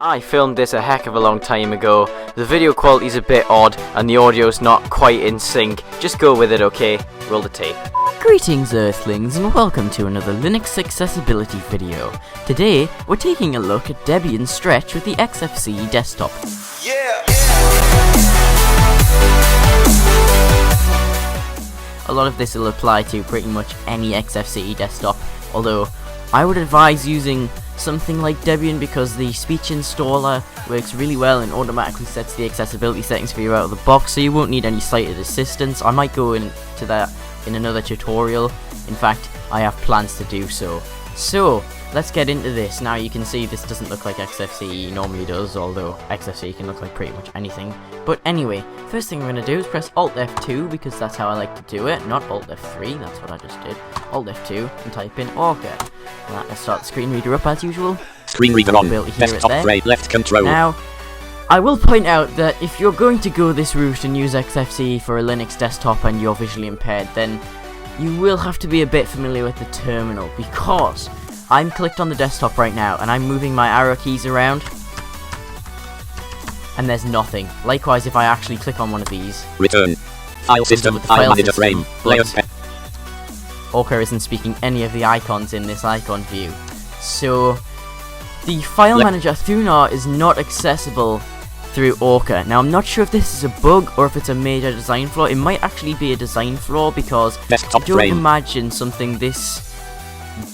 I filmed this a heck of a long time ago. The video quality's a bit odd and the audio's not quite in sync. Just go with it, okay? Roll the tape. Greetings Earthlings and welcome to another Linux accessibility video. Today we're taking a look at Debian Stretch with the XFCE desktop. A lot of this will apply to pretty much any XFCE desktop, although I would advise using something like Debian because the speech installer works really well and automatically sets the accessibility settings for you out of the box, so you won't need any sighted assistance. I might go into that in another tutorial. In fact, I have plans to do so. So, let's get into this. Now you can see this doesn't look like XFCE normally does, although XFCE can look like pretty much anything. But anyway, first thing we're going to do is press Alt F2 because that's how I like to do it, not Alt F3, that's what I just did. Alt F2 and type in Orca. Let's start the screen reader up as usual. Screen reader on, desktop tray, left control. Now, I will point out that if you're going to go this route and use XFCE for a Linux desktop and you're visually impaired, then you will have to be a bit familiar with the terminal, because I'm clicked on the desktop right now and I'm moving my arrow keys around and there's nothing. Likewise, if I actually click on one of these, return, file system, file manager frame, layers. Orca isn't speaking any of the icons in this icon view. So the file manager Gunnar is not accessible through Orca. Now I'm not sure if this is a bug or if it's a major design flaw. It might actually be a design flaw because I don't imagine something this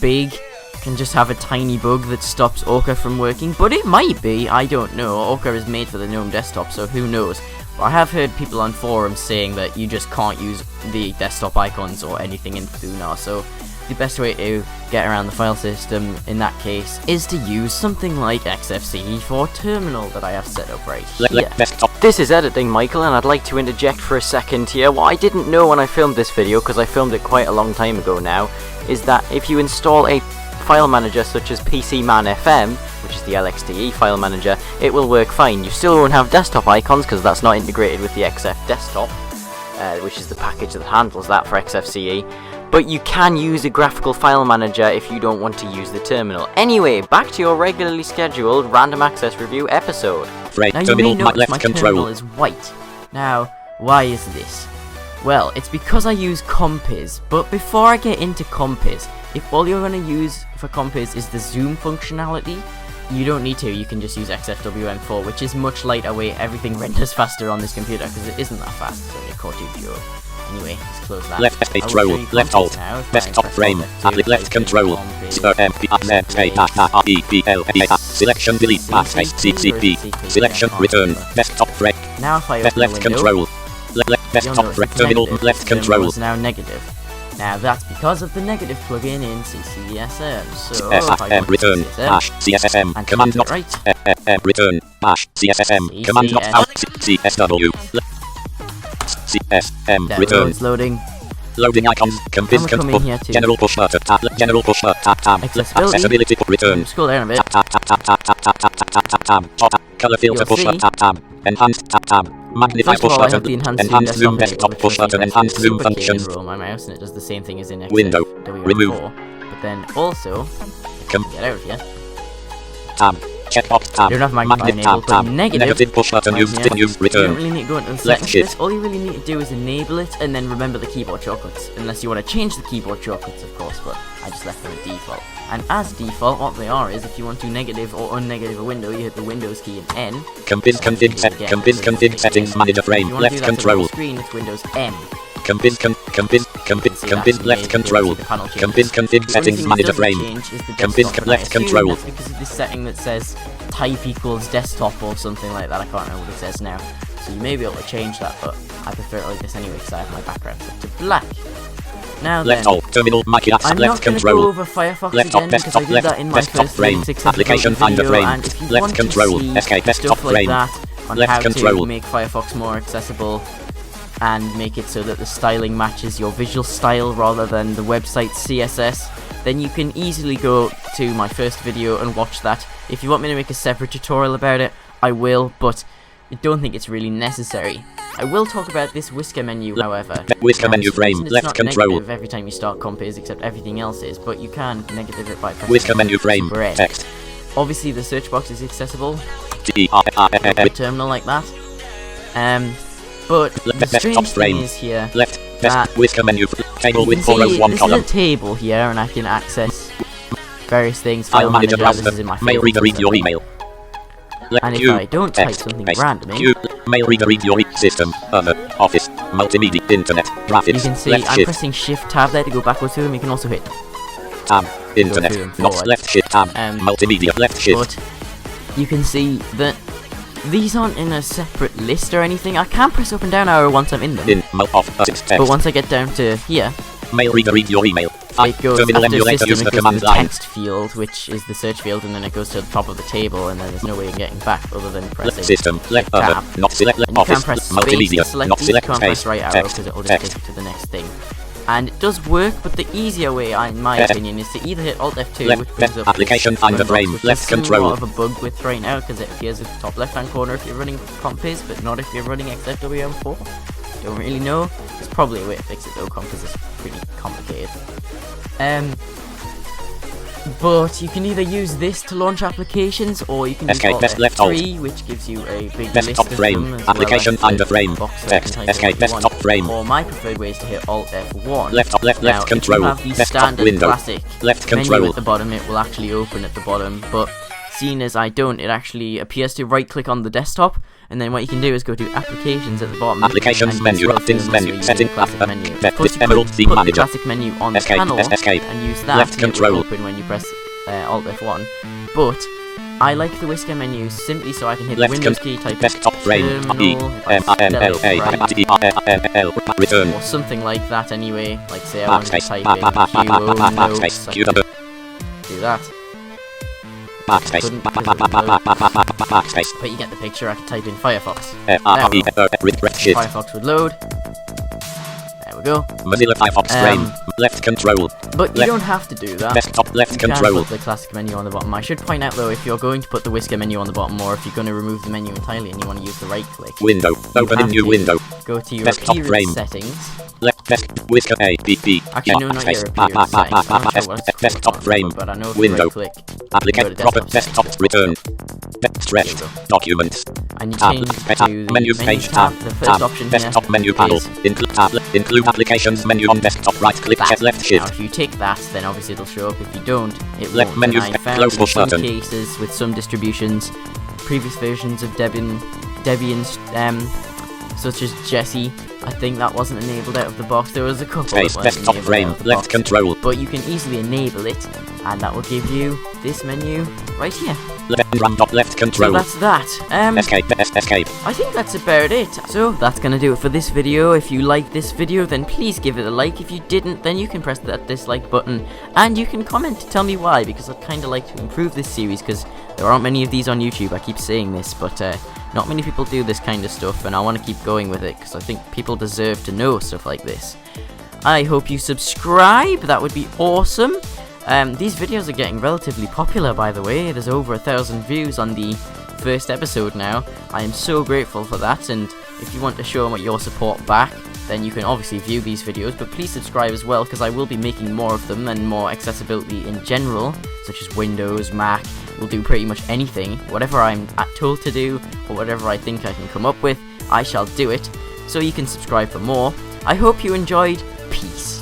big can just have a tiny bug that stops Orca from working, but it might be, I don't know. Orca is made for the GNOME desktop, so who knows. But I have heard people on forums saying that you just can't use the desktop icons or anything in Gunnar, so the best way to get around the file system in that case is to use something like XFCE for terminal that I have set up right here. This is Editing Michael, and I'd like to interject for a second here. What I didn't know when I filmed this video, because I filmed it quite a long time ago now, is that if you install a file manager such as PCman FM, which is the LXDE file manager, it will work fine. You still won't have desktop icons because that's not integrated with the XF desktop, which is the package that handles that for XFCE. But you can use a graphical file manager if you don't want to use the terminal. Anyway, back to your regularly scheduled random access review episode. Now you may notice my terminal is white. Now, why is this? Well, it's because I use Compiz, but before I get into Compiz, if all you're going to use for Compiz is the zoom functionality, you don't need to. You can just use XFWM4, which is much lighter weight. Everything renders faster on this computer because it isn't that fast. It's only a Core 2 Duo. Anyway, let's close that. Left control, left alt, desktop frame, left control, selection delete, CCP, selection return, desktop frame, now if I open left control, desktop frame, terminal, left control is now negative. Now that's because of the negative plugin in CCSM. So if I return CSSM and command not right, return CSSM command not out CSW CSM return loading. Loading icons, Compiz general push button, general push tab, accessibility return, scroll down a bit, tab, color filter push tab, enhanced tab, magnify push button, enhanced zoom desktop push button, enhanced zoom functions, roll my mouse and it does the same thing as in window, remove, but then also, get out of here, tab, checkbox tab, you don't have magnify enabled, but negative push button, use return. You don't really need to go into the settings for this. All you really need to do is enable it and then remember the keyboard shortcuts, unless you want to change the keyboard shortcuts of course, but I just left them at default. And as default, what they are is if you want to negative or unnegative a window, you hit the Windows key and N. Compiz config settings manager frame, left control. Screen, it's Windows M. Compiz left control. Compiz config settings manager frame. Compiz left control. That's because of this setting that says type equals desktop or something like that. I can't remember what it says now. So you may be able to change that, but I prefer it like this anyway because I have my background set to black. Now left then, alt, terminal, I'm not going to go over Firefox left again because I did that in my first frame, application finder frame, and if you left want control, to see escape desktop stuff like frame, that on left how control, to make Firefox more accessible and make it so that the styling matches your visual style rather than the website's CSS, then you can easily go to my first video and watch that. If you want me to make a separate tutorial about it, I will, but I don't think it's really necessary. I will talk about this whisker menu, however. Whisker menu frame, left control. Every time you start Compiz, except everything else is, but you can negative it by pressing whisker menu frame, text. obviously the search box is accessible with a terminal like that. But the strange thing is here that whisker menu table with you 4 can rows, see 1 this column. is a table here, and I can access various things. File manager this browser. is in my Mail reader read your email. And if I don't type something randomly, Mail reader read your system, office, multimedia, internet, graphics. you can see left I'm shift, pressing Shift Tab there to go backwards through them. You can also hit tab, internet, through them not forward. left shift tab, multimedia, left shift. But you can see that these aren't in a separate list or anything. I can press up and down arrow once I'm in them. Text. But once I get down to here, Mail reader read your email. it goes Terminal after emulator system, use it the goes to command the line. text field, which is the search field, and then it goes to the top of the table, and then there's no way of getting back other than pressing System, left tab. not select And you office, can press space multimedia, to select not these, select you can't press space, right arrow text, because it will just text. take you to the next thing. And it does work, but the easier way, in my opinion, is to either hit Alt F2, Left, which brings up application this finder box, frame, which left is control. somewhat of a bug with right now because it appears at the top left-hand corner if you're running Compiz, but not if you're running XFWM4. Don't really know. There's probably a way to fix it though, because it's pretty complicated. But you can either use this to launch applications, or you can use Escape, Alt best left F3, which gives you a big Desktop list of frame, them, as application well as finder the frame, box text, where you can type in escape, what you want. desktop frame. Or my preferred way is to hit Alt F1. Left, Now, left control, if you have the desktop standard window, classic left menu control. at the bottom, it will actually open at the bottom, but seeing as I don't, it actually appears to right click on the desktop, and then what you can do is go to applications at the bottom. Applications and menu, scroll through settings them menu, so you setting, use the classic menu. Of left, course, you could emerald put theme the manager. classic menu on the Escape, panel escape. and use that, Left and it will control. open when you press Alt F1. But I like the whisker menu simply so I can hit the Left Windows key, type desktop frame, terminal, if I spell it right, return. or something like that anyway. Like say I want to Backspace, type in QO notes, I can do that. Backspace, Couldn't because it was low. backspace. But you get the picture. I can type in Firefox. Shift. Firefox would load. There we go. Mozilla Firefox frame, left control, But you left, don't have to do that. desktop left You can control. put the classic menu on the bottom. I should point out though, if you're going to put the whisker menu on the bottom, or if you're going to remove the menu entirely and you want to use the right click, Window, open a have new to window. go to your Desktop appearance frame. settings. Left desk, whisker A, B, B. Actually, no, not your appearance settings. I'm not sure what it's Desktop called, frame. but I know if Window. you right click, Applicant, go to proper desktop desktop, return. Stretched, There you documents. and you Tab, change tab, to the menu menu page tab. tab, The first tab, option desktop here menu panel. is Include applications menu on desktop, right click, that. left Now, shift. if you tick that, then obviously it'll show up. If you don't, it Left won't. menu, And I found close in push some button. cases with some distributions, previous versions of Debian, such as Jesse, I think that wasn't enabled out of the box. There was a couple Space, that weren't desktop enabled frame, out of the left box. control. But you can easily enable it, and that will give you this menu right here. Left So control. that's that. Escape, escape. I think that's about it. So that's gonna do it for this video. If you liked this video, then please give it a like. If you didn't, then you can press that dislike button, and you can comment to tell me why, because I'd kind of like to improve this series, because there aren't many of these on YouTube. I keep saying this, but not many people do this kind of stuff, and I want to keep going with it, because I think people deserve to know stuff like this. I hope you subscribe. That would be awesome. These videos are getting relatively popular, by the way. There's over 1,000 views on the first episode now. I am so grateful for that, and if you want to show your support back, then you can obviously view these videos, but please subscribe as well, because I will be making more of them, and more accessibility in general, such as Windows, Mac. We'll do pretty much anything. Whatever I'm told to do, or whatever I think I can come up with, I shall do it. So you can subscribe for more. I hope you enjoyed. Peace.